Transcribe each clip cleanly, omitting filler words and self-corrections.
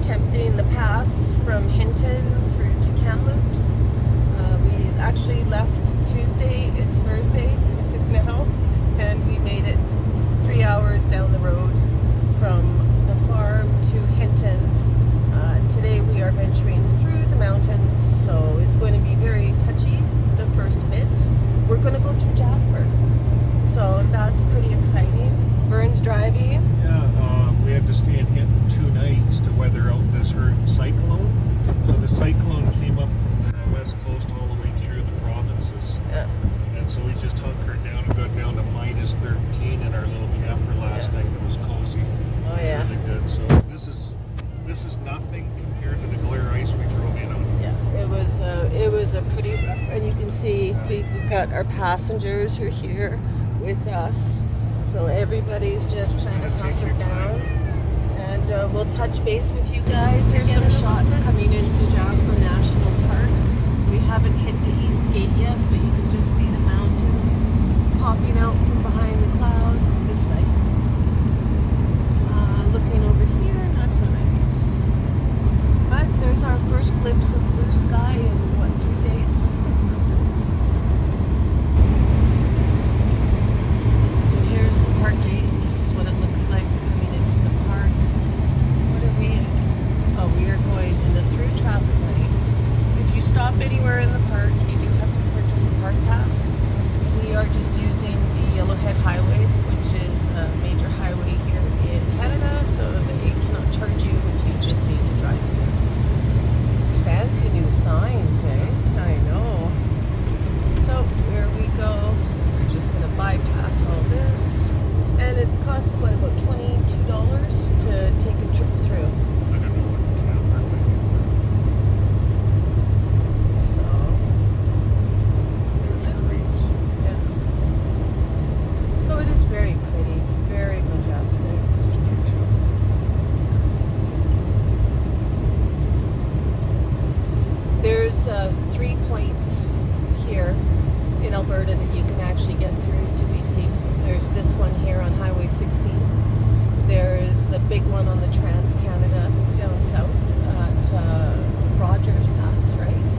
attempting the pass from Hinton through to Kamloops. We actually left Tuesday, it's Thursday now, and we made it 3 hours down the road from the farm to Hinton. Today we are venturing through the mountains, so it's going to be very touchy the first bit. We're going to go through Jasper, so that's pretty exciting. Vern's driving. Yeah, we had to stay in Hinton 2 nights to weather out this cyclone. So the cyclone came up from the west coast all the way through the provinces. Yeah. And so we just hunkered down and got down to minus 13 in our little camper last night. It was cozy. Oh, It was yeah. really good. So this is nothing compared to the glare ice we drove in on. Yeah, it was a pretty rough, and you can see we've got our passengers who are here with us. So everybody's just trying to hunker down, and we'll touch base with you guys. Here's some shots coming into Jasper National Park. We haven't hit the east gate yet, but you can just see the mountains popping out from behind the clouds this way. Looking over here, not so nice. But there's our first glimpse of blue sky in, 3 days? So here's the park gate. This is what it looks like coming into the park. What are we in? Oh, we are going in the through traffic lane. If you stop anywhere in the park, you do have to purchase a park pass. We are just using the Yellowhead Highway, which is a major highway here in Canada, so they cannot charge you if you just need to drive through. Fancy new signs, eh? I know. So here we go. We're just going to bypass all this. And it costs, what, about $22 to take a trip through. I don't know what the camera So, there's your reeds. yeah. So it is very pretty, very majestic. There's 3 points here in Alberta that you can actually get through to BC. There's this one here on Highway 16. There's the big one on the Trans-Canada down south at Rogers Pass, right?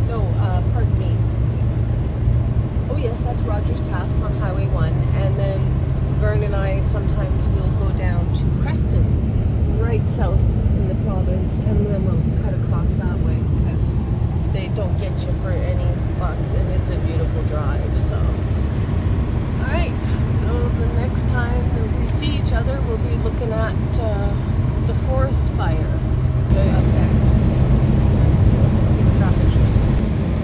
No, pardon me. Oh yes, that's Rogers Pass on Highway 1. And then Vern and I sometimes will go down to Creston, right south in the province, and then we'll cut across that way because they don't get you for any bucks, and it's a beautiful drive. So, all right. So the next time that we see each other, we'll be looking at the forest fire, the effects. And we'll see what that looks like.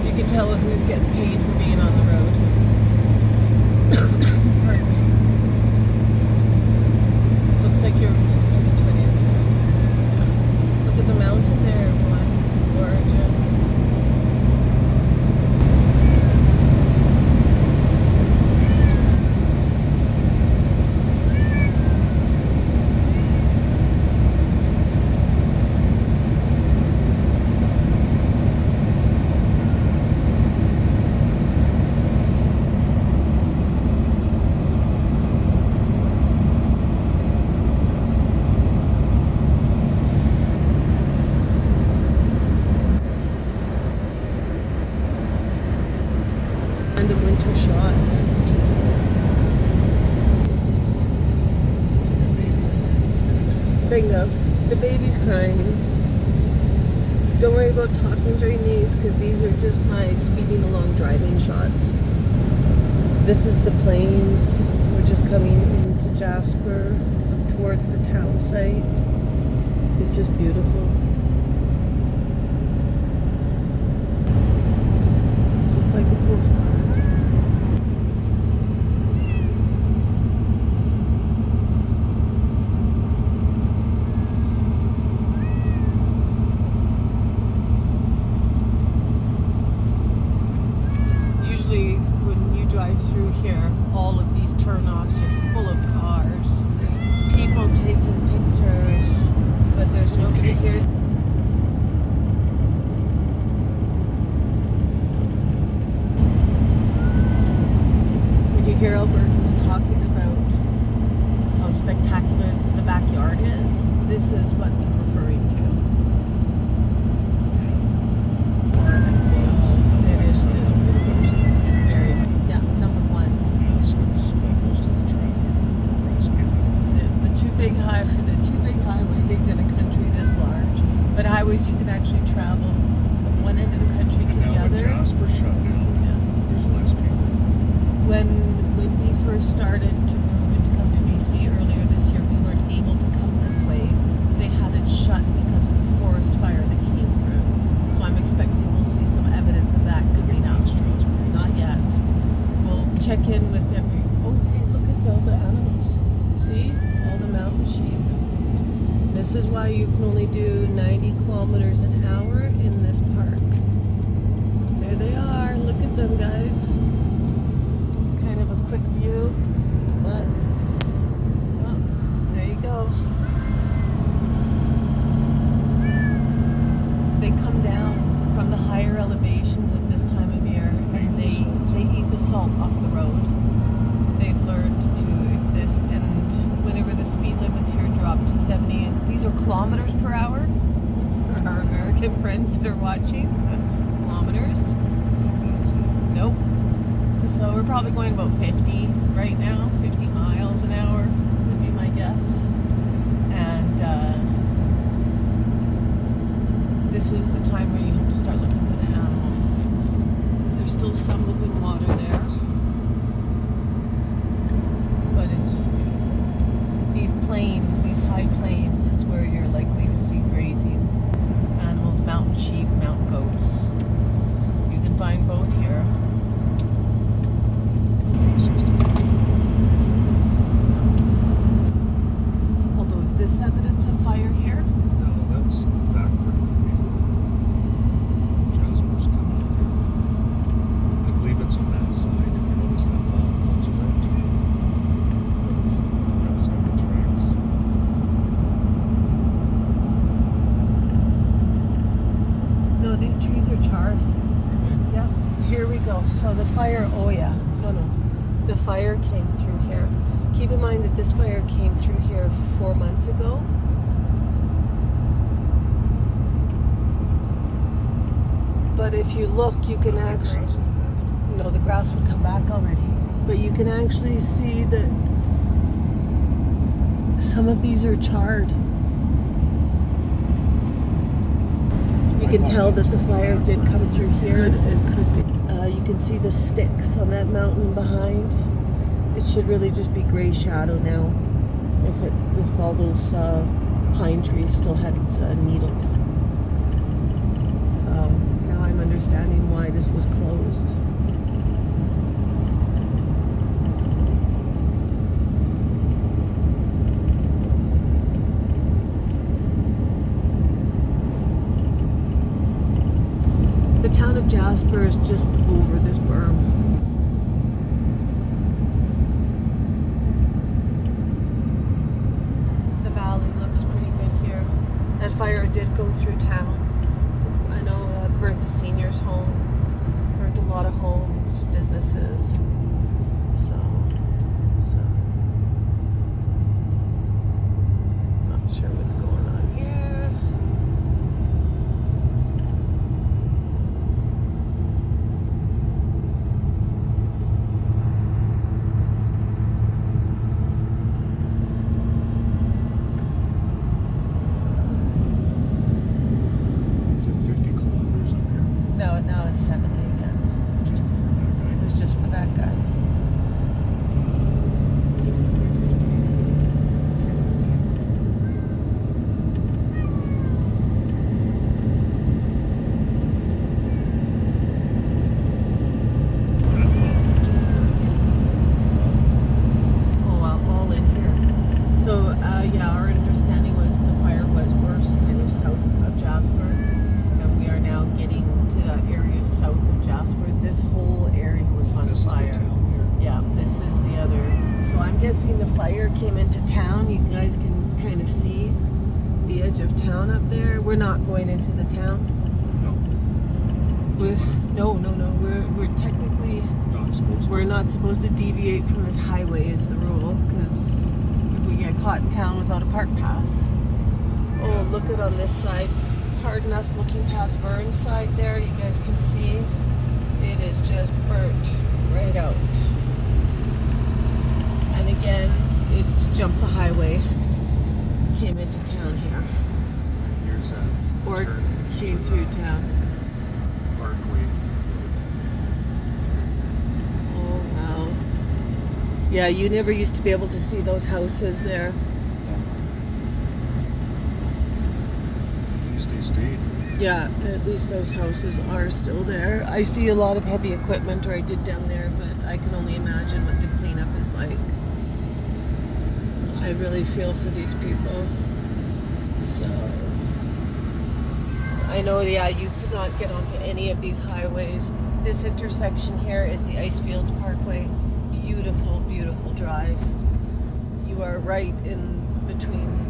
You can tell who's getting paid for being on the road. Pardon me. Looks like it's going to be Twin End. Yeah. Look at the mountain there, everyone. It's gorgeous. Random winter shots. Bingo. The baby's crying. Don't worry about talking during these because these are just my speeding along driving shots. This is the plains. We're just coming into Jasper up towards the town site. It's just beautiful. Just like a postcard. Usually when you drive through here, all of these turnoffs are full of cars. People taking pictures, but there's nobody here. When you hear Albertans talking about how spectacular the backyard is, this is what they're referring to. It is just beautiful. Very, yeah, number one. Yeah, so it's got most of the traffic across Canada. The two big highways in a country this large. But highways you can actually travel from one end of the country to And the now other. that Jasper shut down, there's less people. When we first started to move and to come to BC earlier this year, we weren't able to come this way. They had it shut because of a forest fire that came through. So I'm expecting we'll see some evidence of that coming up. Not yet. We'll check in with every. Oh, hey, look at all the animals. See? All the mountain sheep. This is why you can only do 90 kilometers an hour in this park. There they are. Look at them, guys. Kind of a quick view, but oh, there you go. They come down from the higher elevations at this time of year, and they eat the salt off the road. They've learned to exist, and whenever the speed limits here drop to 70, and these are kilometers per hour for our American friends that are watching. Kilometers. Nope. So we're probably going about 50 right now, 50 miles an hour would be my guess. And this is the time when you have to start looking for the animals. There's still some open water there, but it's just beautiful. These plains, these high plains, is where you're likely to see grazing animals, mountain sheep, mountain goats. You can find both here. Although, is this evidence of fire here? No, that's backward before Jasper's coming up here. I believe it's on that side. If you notice that wall looks burnt. That side of the tracks. No, these trees are charred. Yep. Here we go. So the fire, oh yeah. No. The fire came through here. Keep in mind that this fire came through here 4 months ago. But if you look, you can actually... No, the grass would come back already. But you can actually see that some of these are charred. You can tell that the fire did come through here. It could be. You can see the sticks on that mountain behind. It should really just be gray shadow now. If all those pine trees still had needles. So now I'm understanding why this was closed. The town of Jasper is just over this berm. The valley looks pretty good here. That fire did go through town. I know it burnt the seniors' home, burnt a lot of homes, businesses. So not sure what's going on here. Now it's 70 again. Just for that guy. It was just for that guy. Oh, well, all in here. So, yeah, our understanding was the fire was worse kind of south of Jasper. And we are now getting to that area south of Jasper. This whole area was on fire. Is the town here. Yeah, this is the other. So I'm guessing the fire came into town. You guys can kind of see the edge of town up there. We're not going into the town. No. No. We're technically Not supposed to. we're not supposed to deviate from this highway is the rule, because if we get caught in town without a park pass. Oh, look at on this side. pardon us looking past Vern's side there. You guys can see it is just burnt right out. And again, it jumped the highway, came into town here. Here's that. Or turn came into through the town. Parkway. Oh wow. Yeah, you never used to be able to see those houses there. At least they stayed. Yeah, at least those houses are still there. I see a lot of heavy equipment, or I did down there, but I can only imagine what the cleanup is like. I really feel for these people. So, I know, yeah, you could not get onto any of these highways. This intersection here is the Icefields Parkway. Beautiful, beautiful drive. You are right in between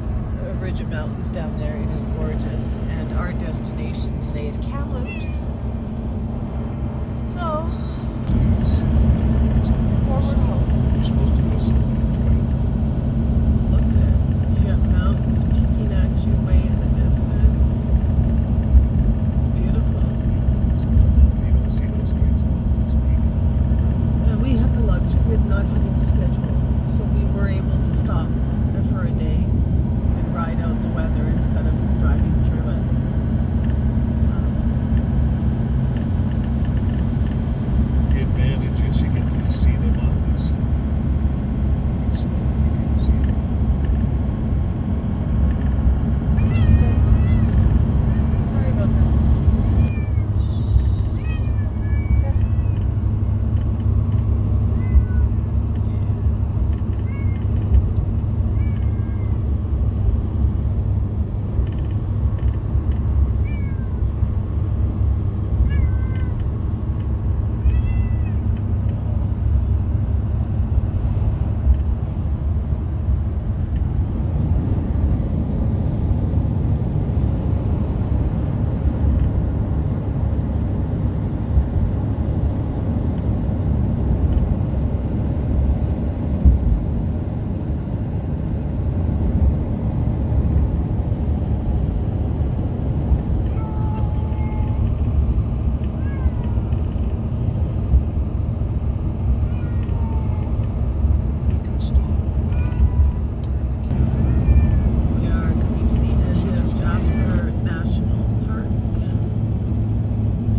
a ridge of mountains down there. It is gorgeous. And our destination today is Kamloops. So, forward home. You're supposed to go somewhere. Look at it. You got mountains peeking at you way in the distance. It's beautiful. You don't see those guys all this week. We have the luxury of not having a schedule, so we were able to stop for a day and ride out the weather instead of driving through it. The advantage is you get to see the mountains. It's snow, you can see them. Sorry about that. You can stop. We are coming to the end of Jasper National Park.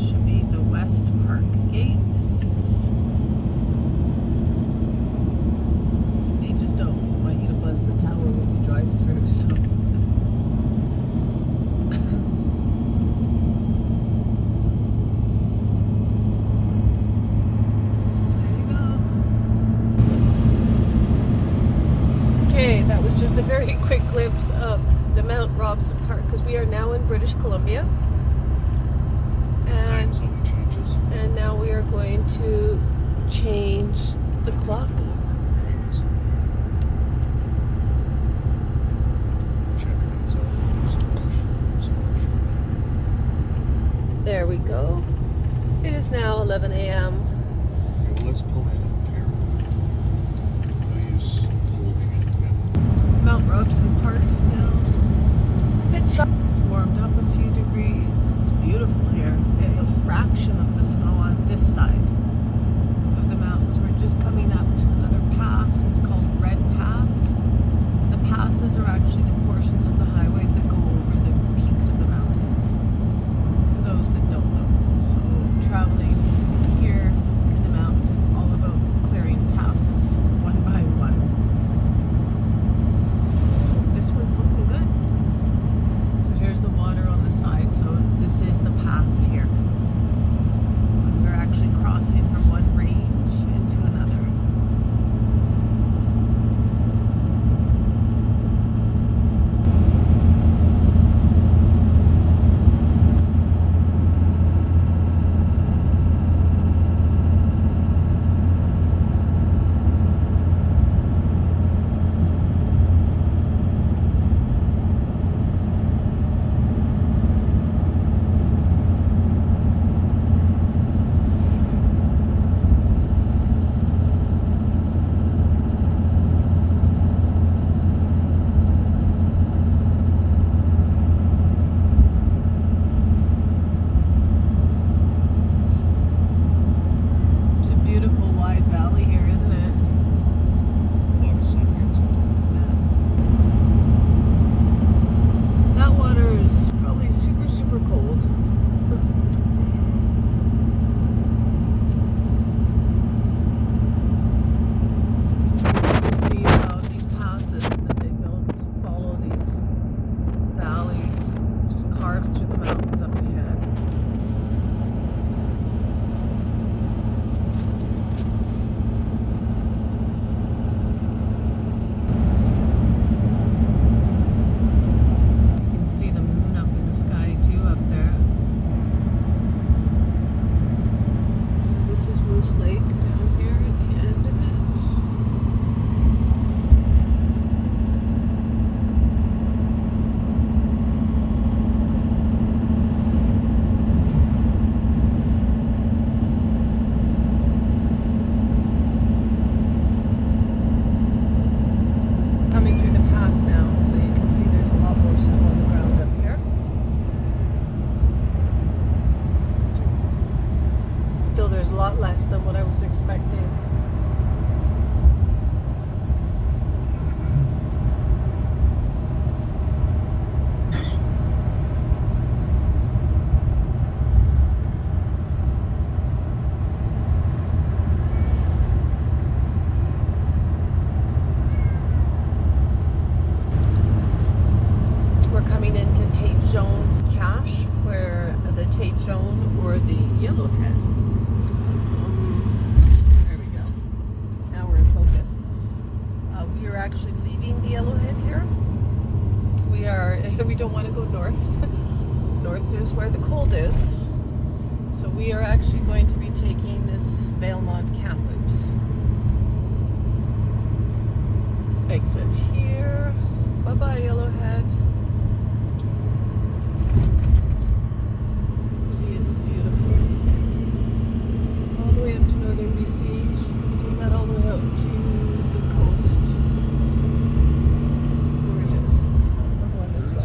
Should be the West Park gates. They just don't want you to buzz the tower when you drive through, so. There you go. Okay, that was just a very quick glimpse of the Mount Robson Park, because we are now in British Columbia. Time And zone changes. And now we are going to change the clock. Check things out. There's a rush. There we go. It is now 11 a.m. Okay, well, let's pull in here. No use holding it. Yeah. Mount Robson Park still. Pit stop. It's warmed up a few degrees. It's beautiful here. We have a fraction of the snow on this side of the mountains. We're just coming up to another pass. It's called Red Pass. The passes are actually the portions of the highways that go over the peaks of the mountains. For those that don't know. So traveling here in the mountains, it's all about clearing passes one by one. This one's looking good. So here's the water on the side. So this is the pass here. When we're actually crossing wide valley here, isn't it? A lot of sun gets into it. That water is probably super, super cold. To see how these passes that they built follow these valleys, just carves through the mountains up ahead. Lake down here at the end of it. Coming through the pass now, so you can see there's a lot more snow on the ground up here. Still, there's a lot less than what I was expecting. We're coming into Tate Jone cache, where the Tate Jone or the yellowhead. There we go. Now we're in focus. We are actually leaving the yellowhead here. We don't want to go north. North is where the cold is. So we are actually going to be taking this Valemont Kamloops. Exit here. Bye-bye, yellowhead. See, it's beautiful. All the way up to northern BC. Take that all the way out to the coast. Gorgeous. We're going this way.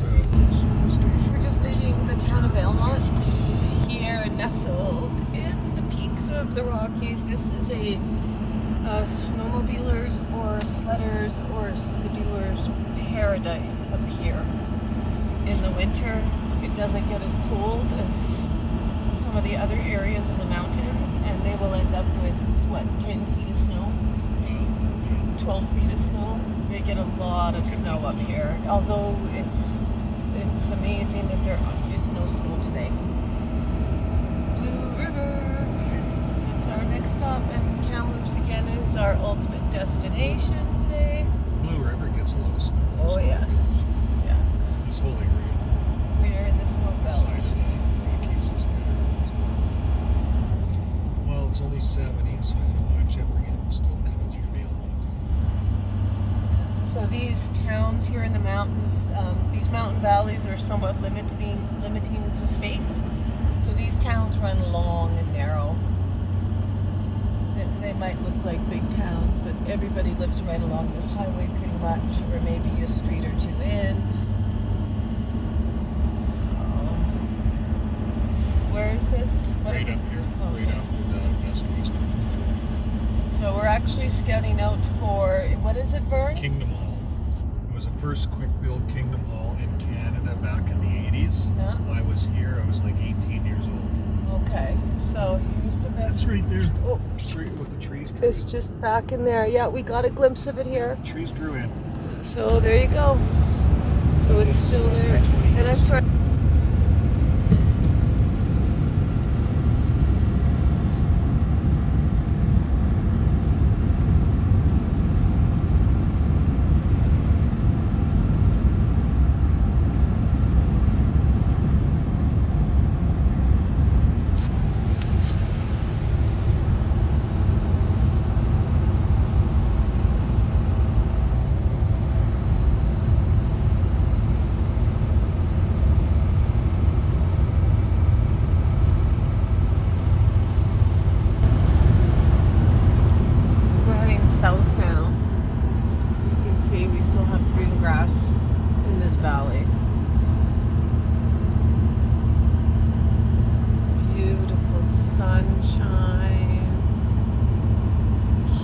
We're just leaving the town of Valemont here, nestled in the peaks of the Rockies. This is a snowmobilers or sledders or skidoolers paradise up here. In the winter, it doesn't get as cold as some of the other areas of the mountains, and they will end up with, what, 10 feet of snow? 12 feet of snow? They get a lot of snow up here, although it's amazing that there is no snow today. Blue River, that's our next stop, and Kamloops again is our ultimate destination today. Blue River gets a lot of snow. Oh yes, yeah. This whole area. We are in the snow belt. Side of the Rockies is better. Well, it's only 70, so I don't know why Chippergan still coming through Valemont. So these towns here in the mountains, these mountain valleys are somewhat limiting to space. So these towns run long and narrow. They might look like big towns, but everybody lives right along this highway pretty much, or maybe a street or two in. Where is this? Right up here, okay. right after the western. So we're actually scouting out for, what is it, Vern? Kingdom Hall. It was the first quick-build Kingdom Hall in Canada back in the 80s. Yeah. I was here, I was like 18 years old. Okay, so here's the best. That's right there. Oh, Right with the trees. it's just back in there. Yeah, we got a glimpse of it here. Trees grew in. So there you go. So it's still there. And I'm sorry. South now. You can see we still have green grass in this valley. Beautiful sunshine.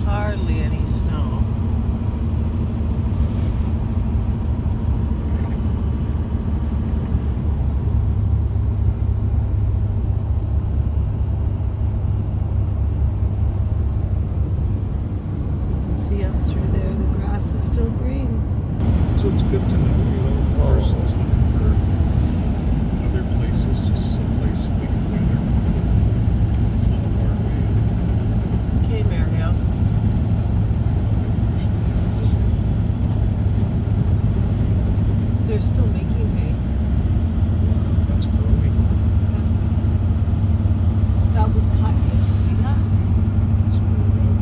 hardly any snow. See up through there, the grass is still green. So it's good to know, you know, if Carson's looking for other places, just someplace we can weather. It's not far away. Okay, Mario. They're still making hay. That's growing. That was cut. Did you see that? It's really well.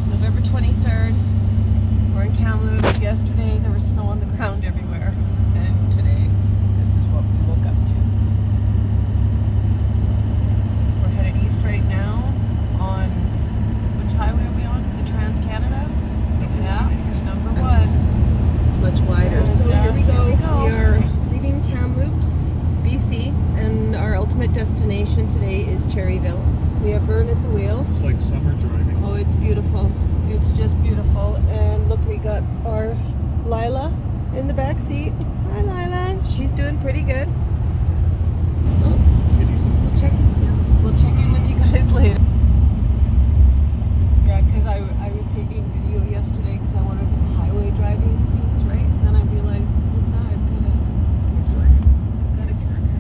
November 23rd. We're in Kamloops. Yesterday there was snow on the ground everywhere. And today, this is what we woke up to. We're headed east right now on, which highway are we on? The Trans-Canada? Yeah, number one. It's much wider. So here we go. We are leaving Kamloops, BC, and our ultimate destination today is Cherryville. We have Vern at the wheel. It's like summer driving. Oh, it's beautiful. It's just beautiful. And look, we got our Lila in the back seat. Hi, Lila. She's doing pretty good. Oh, Kitties in the we'll check in with you guys later. Yeah, because I was taking video yesterday because I wanted some highway driving scenes, right? And then I realized, what the, I've got a trigger.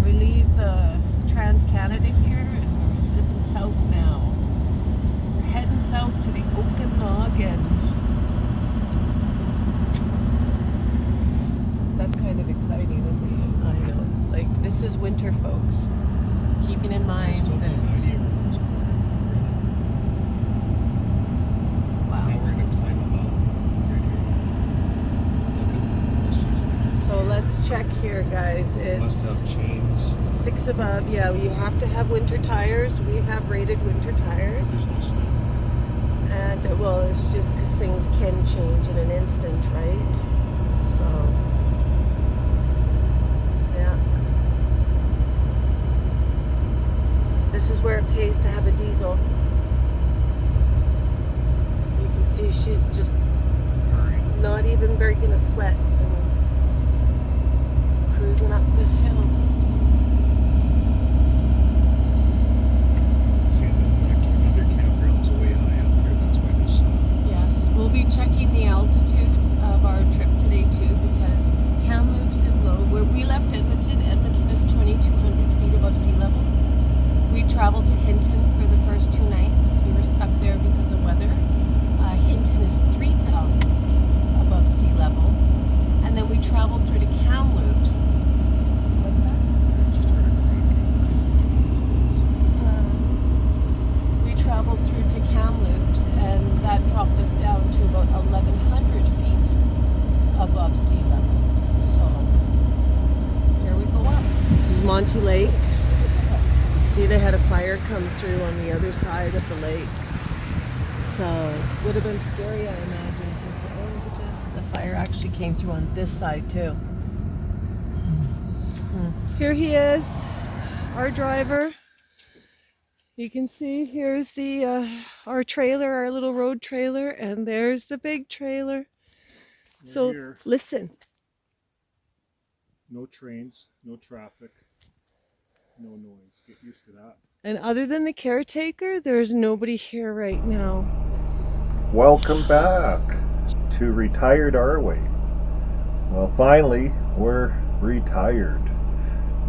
We leave the Trans-Canada here and we're zipping south now. We're heading south to the Okanagan. That's kind of exciting, isn't it? I know. Like, this is winter, folks. Keeping in mind Still that... no idea where it's going. Now Wow. we're gonna climb a mountain right here. Look at this. Is So let's check here, guys. must It's have chains. 6 above. Yeah, you have to have winter tires. We have rated winter tires. There's no snow. And, well, it's just because things can change in an instant, right? So, yeah. This is where it pays to have a diesel. So you can see she's just Alright. not even breaking a sweat and cruising up this hill. See, the other campground's way high up here. That's why there's snow. Yes, we'll be checking the altitude of our trip today too, because Kamloops is low. Where we left Edmonton is 2,200 feet above sea level. We traveled to Hinton for the first 2 nights. We were stuck there because of weather. Hinton is 3,000 feet above sea level. And then we traveled through to Kamloops. What's that? I just heard a creak. We traveled through to Kamloops, and that dropped us down to about 1,100 feet above sea level. So here we go up. This is Monty Lake. See, they had a fire come through on the other side of the lake. So would have been scary, I imagine, because oh, look at this. The fire actually came through on this side too. Here he is, our driver. You can see here's the our trailer, our little road trailer, and there's the big trailer. So Here. listen. No trains, no traffic, no noise. Get used to that. And other than the caretaker, there's nobody here right now. Welcome back to Retired Our Way. Well, finally, we're retired.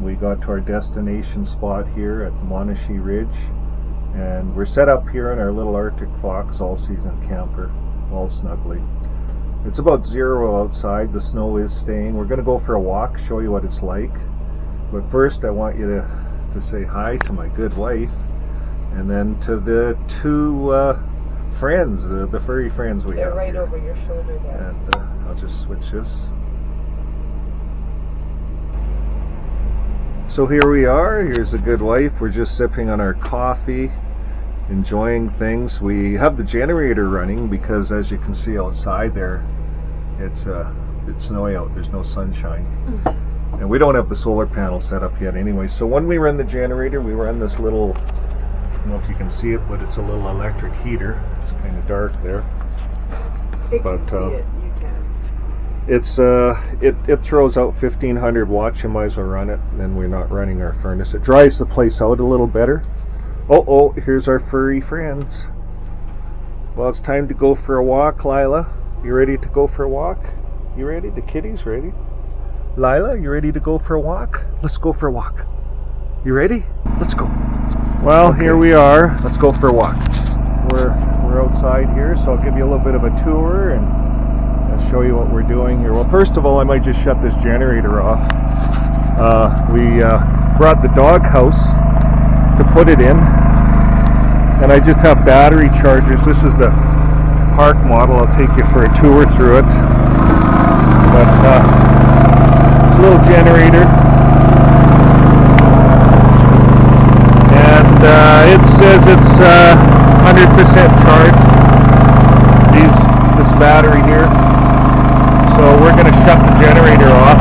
We got to our destination spot here at Monty Ridge, and we're set up here in our little Arctic Fox all-season camper, all snugly. It's about 0 outside. The snow is staying. We're going to go for a walk, show you what it's like. But first I want you to say hi to my good wife, and then to the two friends, the furry friends we They're have right here. over your shoulder there. And I'll just switch this. So here we are. Here's a good wife. We're just sipping on our coffee, enjoying things. We have the generator running because, as you can see outside there, it's snowy out. There's no sunshine. And we don't have the solar panel set up yet anyway. So when we run the generator, we run this little, I don't know if you can see it, but it's a little electric heater. It's kind of dark there. But You can't. it throws out 1500 watts. You might as well run it. Then we're not running our furnace. It dries the place out a little better. Oh, here's our furry friends. Well, it's time to go for a walk, Lila. You ready to go for a walk? You ready? The kitty's ready. Lila, you ready to go for a walk? Let's go for a walk. You ready? Let's go. Well, okay. Here we are. Let's go for a walk. We're outside here, so I'll give you a little bit of a tour and I'll show you what we're doing here. Well, first of all, I might just shut this generator off. We brought the dog house to put it in, and I just have battery chargers. This is the park model. I'll take you for a tour through it. But it's a little generator, and it says it's 100% charged, this battery here. So we're going to shut the generator off.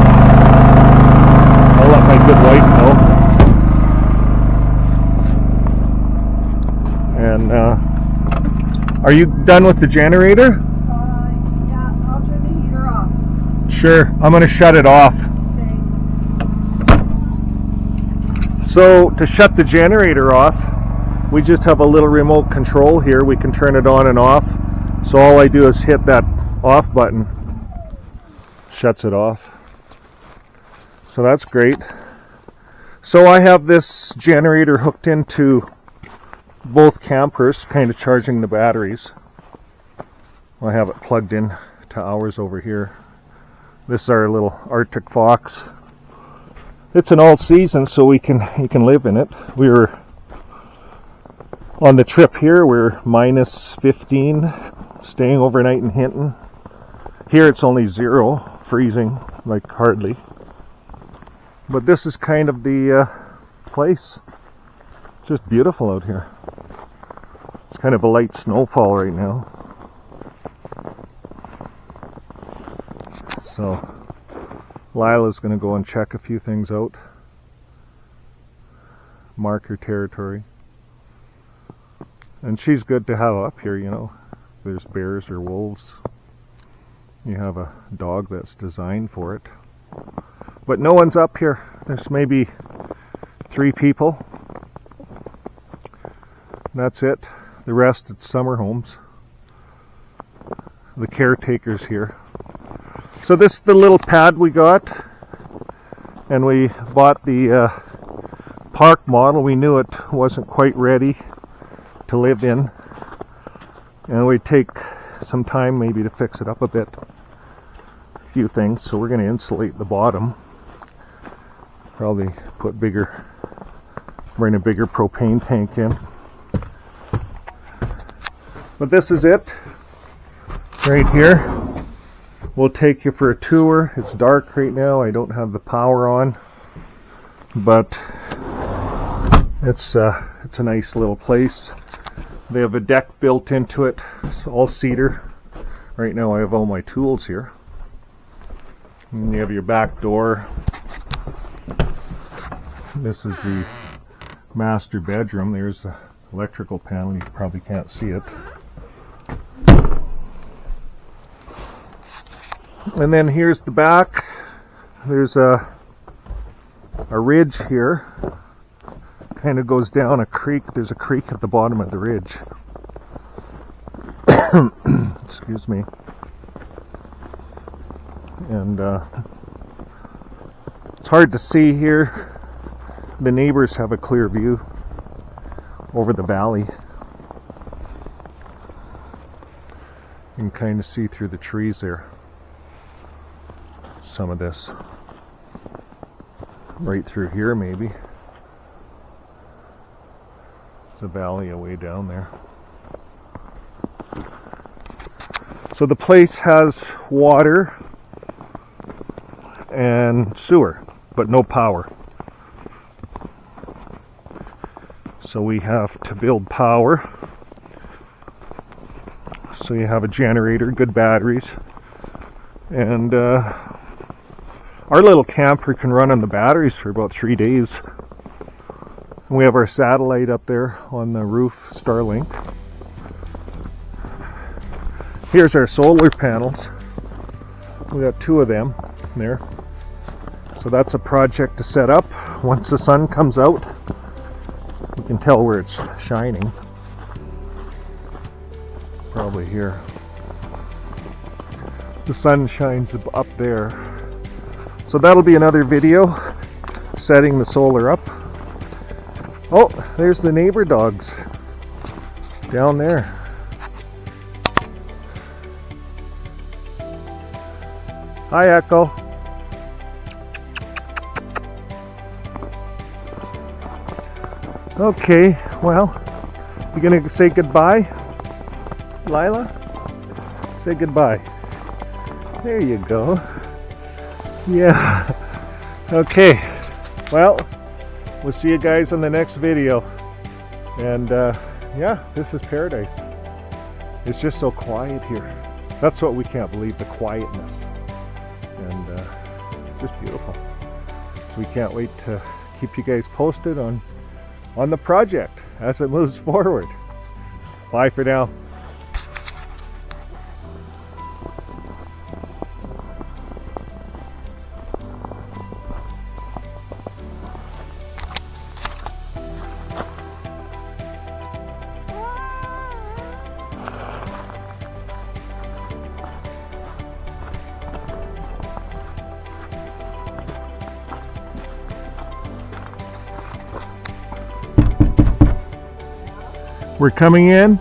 I'll let my good wife know. And are you done with the generator? Yeah, I'll turn the heater off. Sure, I'm going to shut it off. Okay. So to shut the generator off, we just have a little remote control here. We can turn it on and off. So all I do is hit that off button. Shuts it off. So that's great. So I have this generator hooked into both campers, kind of charging the batteries. I have it plugged in to ours over here. This is our little Arctic fox. It's an all season, so you can live in it. We were on the trip here. We're minus 15, staying overnight in Hinton. Here it's only 0, freezing, like hardly. But this is kind of the place. Just beautiful out here. It's kind of a light snowfall right now. So Lila's going to go and check a few things out. Mark her territory. And she's good to have up here, you know. There's bears or wolves. You have a dog that's designed for it. But no one's up here. There's maybe 3 people. That's it. The rest, it's summer homes. The caretaker's here. So this is the little pad we got. And we bought the park model. We knew it wasn't quite ready to live in. And we take some time maybe to fix it up a bit. A few things. So we're going to insulate the bottom. Probably bring a bigger propane tank in. But this is it right here. We'll take you for a tour. It's dark right now. I don't have the power on, but it's a nice little place. They have a deck built into it. It's all cedar. Right now I have all my tools here. And you have your back door. This is the master bedroom. There's the electrical panel. You probably can't see it. And then here's the back. There's a ridge here. Kind of goes down a creek. There's a creek at the bottom of the ridge. Excuse me. And it's hard to see here. The neighbors have a clear view over the valley. You can kind of see through the trees there. Some of this. Right through here maybe. There's a valley away down there. So the place has water and sewer, but no power. So we have to build power. So you have a generator, good batteries, and our little camper can run on the batteries for about 3 days. And we have our satellite up there on the roof, Starlink. Here's our solar panels. We got 2 of them there. So that's a project to set up. Once the sun comes out, you can tell where it's shining. Probably here. The sun shines up there. So that'll be another video, setting the solar up. Oh, there's the neighbor dogs down there. Hi, Echo. Okay, well, you gonna say goodbye, Lila? Say goodbye. There you go. Yeah. Okay. Well, we'll see you guys on the next video. And yeah, this is paradise. It's just so quiet here. That's what we can't believe, the quietness. And just beautiful. So we can't wait to keep you guys posted on the project as it moves forward. Bye for now. We're coming in.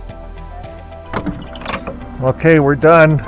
Okay, we're done.